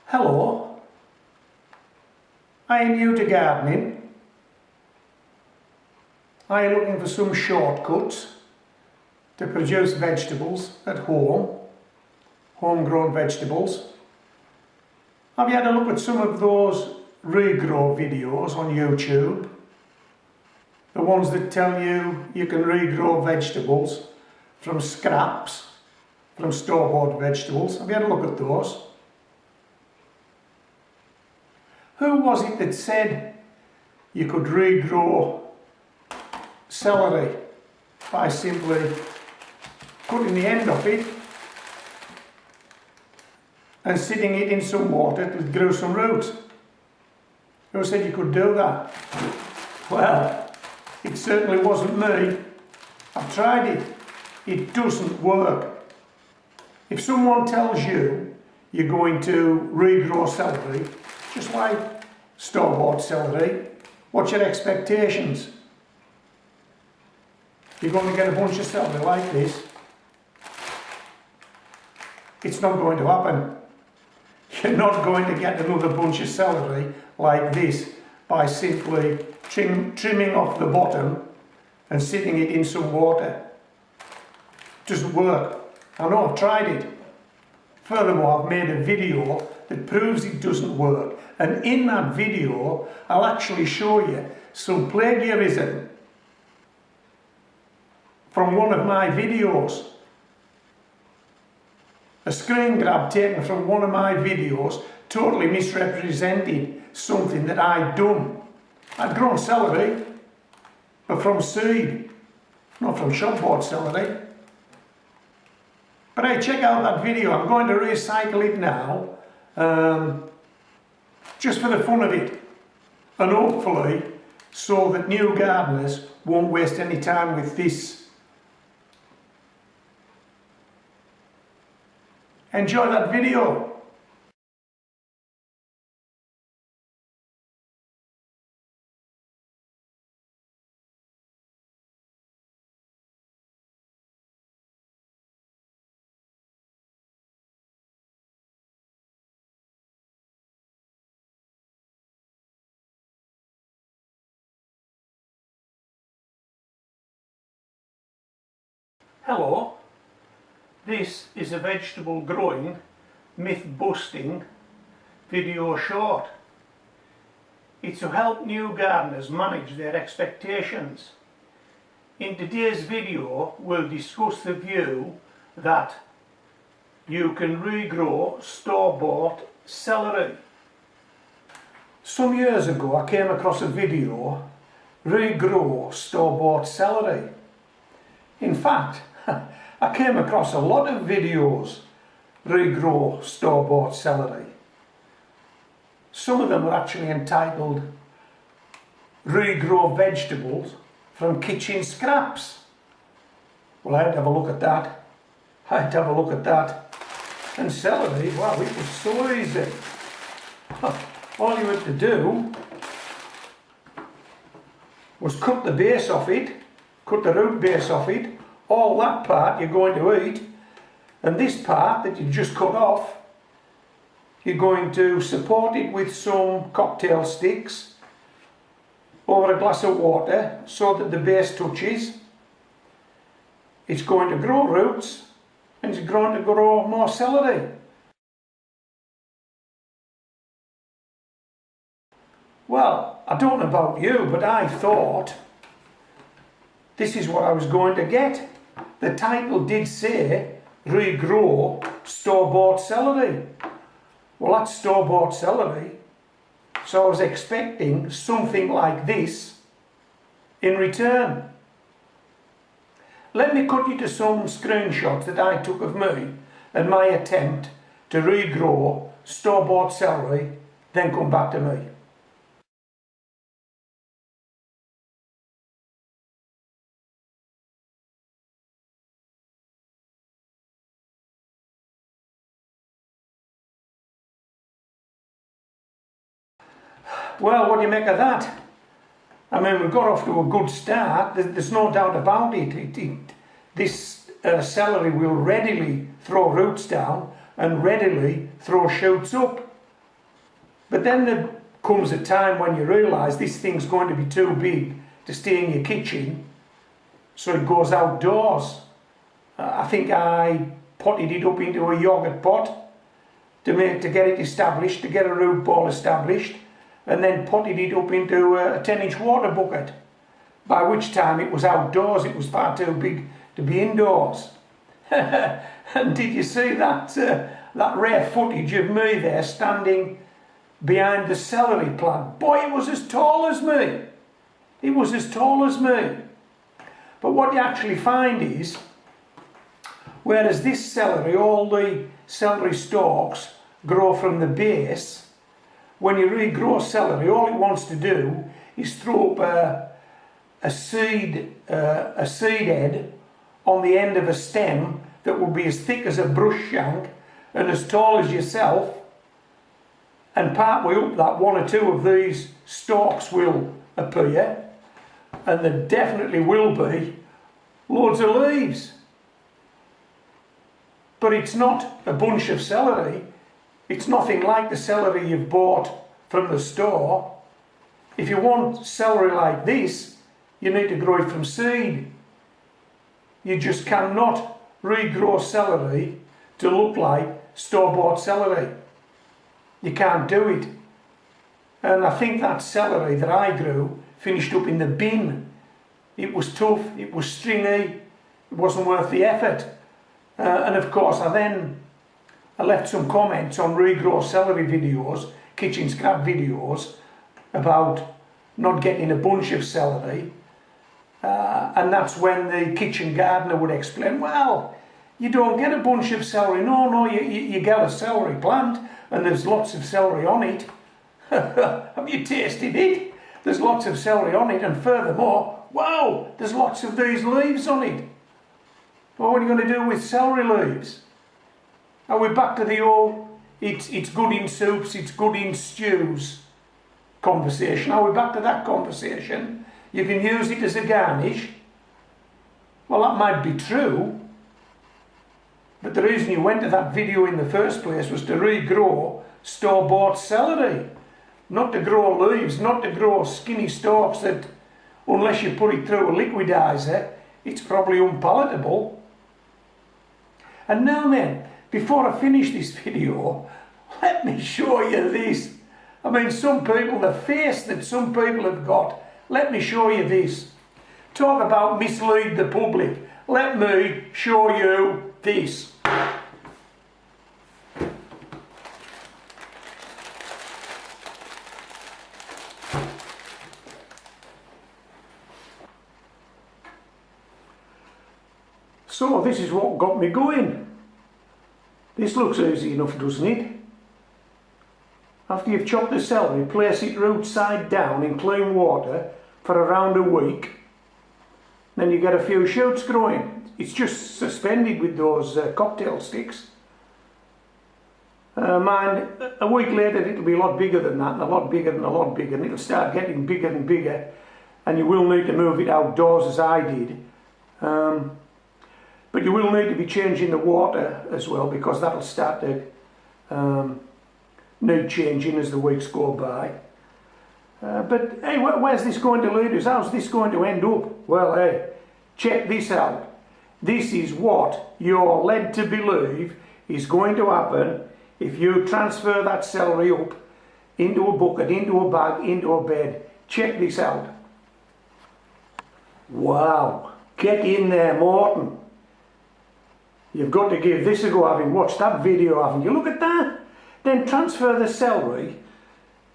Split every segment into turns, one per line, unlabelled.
Hello, I am new to gardening. Are you looking for some shortcuts to produce vegetables at home, homegrown vegetables? Have you had a look at some of those regrow videos on YouTube? The ones that tell you you can regrow vegetables from scraps, from store-bought vegetables. Have you had a look at those? Who was it that said you could regrow celery by simply cutting the end of it and sitting it in some water to grow some roots? Who said you could do that? Well, it certainly wasn't me. I've tried it. It doesn't work. If someone tells you you're going to regrow celery, just like store-bought celery, what's your expectations? You're going to get a bunch of celery like this. It's not going to happen. You're not going to get another bunch of celery like this by simply trimming off the bottom and sitting it in some water. It doesn't work. I know, I've tried it. Furthermore, I've made a video that proves it doesn't work. And in that video, I'll actually show you some plagiarism from one of my videos. A screen grab taken from one of my videos totally misrepresented something that I'd done. I'd grown celery, but from seed, not from shop-bought celery. But hey, check out that video. I'm going to recycle it now, just for the fun of it, and hopefully so that new gardeners won't waste any time with this. Enjoy that video. Hello, this is a vegetable growing, myth busting video short. It's to help new gardeners manage their expectations. In today's video we'll discuss the view that you can regrow store-bought celery. Some years ago I came across a video, regrow store-bought celery. In fact, I came across a lot of videos, regrow store-bought celery. Some of them were actually entitled regrow vegetables from kitchen scraps. Well, I had to have a look at that. And celery, wow, it was so easy. All you had to do was cut the base off it, cut the root base off it. All that part you're going to eat, and this part that you just cut off, you're going to support it with some cocktail sticks over a glass of water so that the base touches. It's going to grow roots and it's going to grow more celery. Well, I don't know about you, but I thought this is what I was going to get. The title did say regrow store-bought celery. Well, that's store-bought celery, so I was expecting something like this in return. Let me cut you to some screenshots that I took of me and my attempt to regrow store-bought celery, then come back to me. Well, what do you make of that? I mean, we've got off to a good start. There's no doubt about it. This celery will readily throw roots down and readily throw shoots up. But then there comes a time when you realise this thing's going to be too big to stay in your kitchen, so it goes outdoors. I think I potted it up into a yoghurt pot to get it established, to get a root ball established, and then potted it up into a 10-inch water bucket, by which time it was outdoors. It was far too big to be indoors. And did you see that rare footage of me there standing behind the celery plant? Boy, it was as tall as me. It was as tall as me. But what you actually find is, whereas this celery, all the celery stalks grow from the base, when you regrow celery, all it wants to do is throw up a seed head on the end of a stem that will be as thick as a brush shank and as tall as yourself, and partway up that, one or two of these stalks will appear, and there definitely will be loads of leaves. But it's not a bunch of celery. It's nothing like the celery you've bought from the store. If you want celery like this, you need to grow it from seed. You just cannot regrow celery to look like store-bought celery. You can't do it. And I think that celery that I grew finished up in the bin. It was tough, it was stringy, it wasn't worth the effort. And of course I left some comments on regrow celery videos, kitchen scrap videos, about not getting a bunch of celery. And that's when the kitchen gardener would explain, well, you don't get a bunch of celery. No, you get a celery plant and there's lots of celery on it. Have you tasted it? There's lots of celery on it, and furthermore, wow, there's lots of these leaves on it. Well, what are you going to do with celery leaves? Are we back to the old, it's good in soups, it's good in stews conversation? Are we back to that conversation? You can use it as a garnish. Well, that might be true, but the reason you went to that video in the first place was to regrow store-bought celery, not to grow leaves, not to grow skinny stalks that, unless you put it through a liquidizer, it's probably unpalatable. And now then, before I finish this video, let me show you this. I mean, some people, the face that some people have got, let me show you this. Talk about mislead the public. Let me show you this. So this is what got me going. This looks easy enough, doesn't it? After you've chopped the celery, place it root side down in clean water for around a week. Then you get a few shoots growing. It's just suspended with those cocktail sticks. Mine, a week later it'll be a lot bigger than that, and a lot bigger and a lot bigger, and it'll start getting bigger and bigger, and you will need to move it outdoors as I did. But you will need to be changing the water as well, because that'll start to need changing as the weeks go by. But hey, where's this going to lead us? How's this going to end up? Well, hey, check this out. This is what you're led to believe is going to happen if you transfer that celery up into a bucket, into a bag, into a bed. Check this out. Wow, get in there, Morton. You've got to give this a go, having watched that video, haven't you? Look at that. Then transfer the celery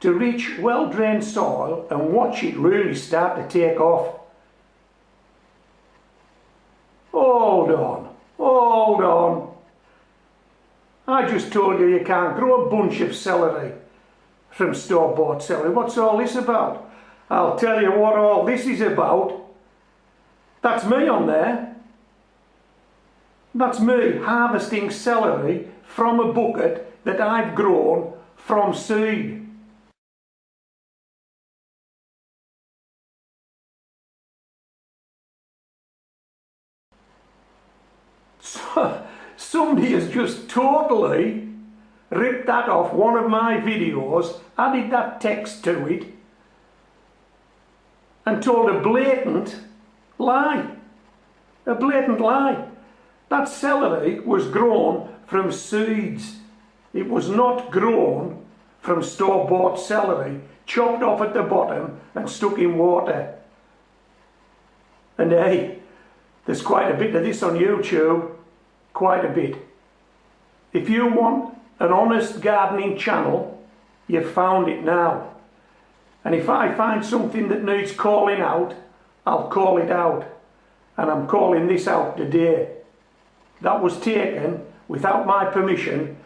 to rich, well-drained soil and watch it really start to take off. Hold on, hold on. I just told you you can't grow a bunch of celery from store-bought celery. What's all this about? I'll tell you what all this is about. That's me on there. That's me harvesting celery from a bucket that I've grown from seed. So, somebody has just totally ripped that off one of my videos, added that text to it, and told a blatant lie. A blatant lie. That celery was grown from seeds. It was not grown from store-bought celery, chopped off at the bottom and stuck in water. And hey, there's quite a bit of this on YouTube. Quite a bit. If you want an honest gardening channel, you've found it now. And if I find something that needs calling out, I'll call it out. And I'm calling this out today. That was taken without my permission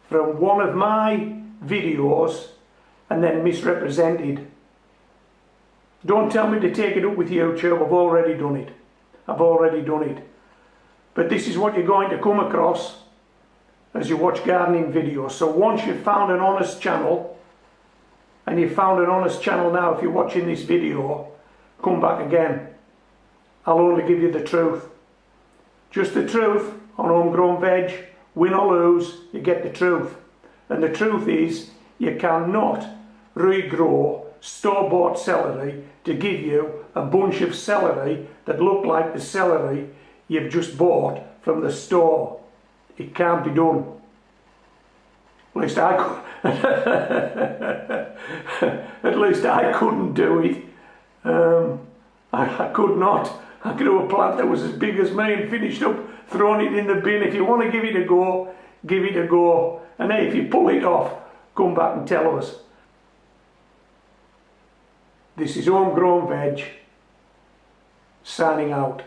from one of my videos and then misrepresented. Don't tell me to take it up with YouTube. I've already done it. I've already done it. But this is what you're going to come across as you watch gardening videos. So once you've found an honest channel, and you've found an honest channel now if you're watching this video, come back again. I'll only give you the truth. Just the truth on homegrown veg. Win or lose, you get the truth. And the truth is, you cannot regrow store-bought celery to give you a bunch of celery that look like the celery you've just bought from the store. It can't be done. At least I could. At least I couldn't do it. I could not. I grew a plant that was as big as me and finished up throwing it in the bin. If you want to give it a go, give it a go. And hey, if you pull it off, come back and tell us. This is Homegrown Veg, signing out.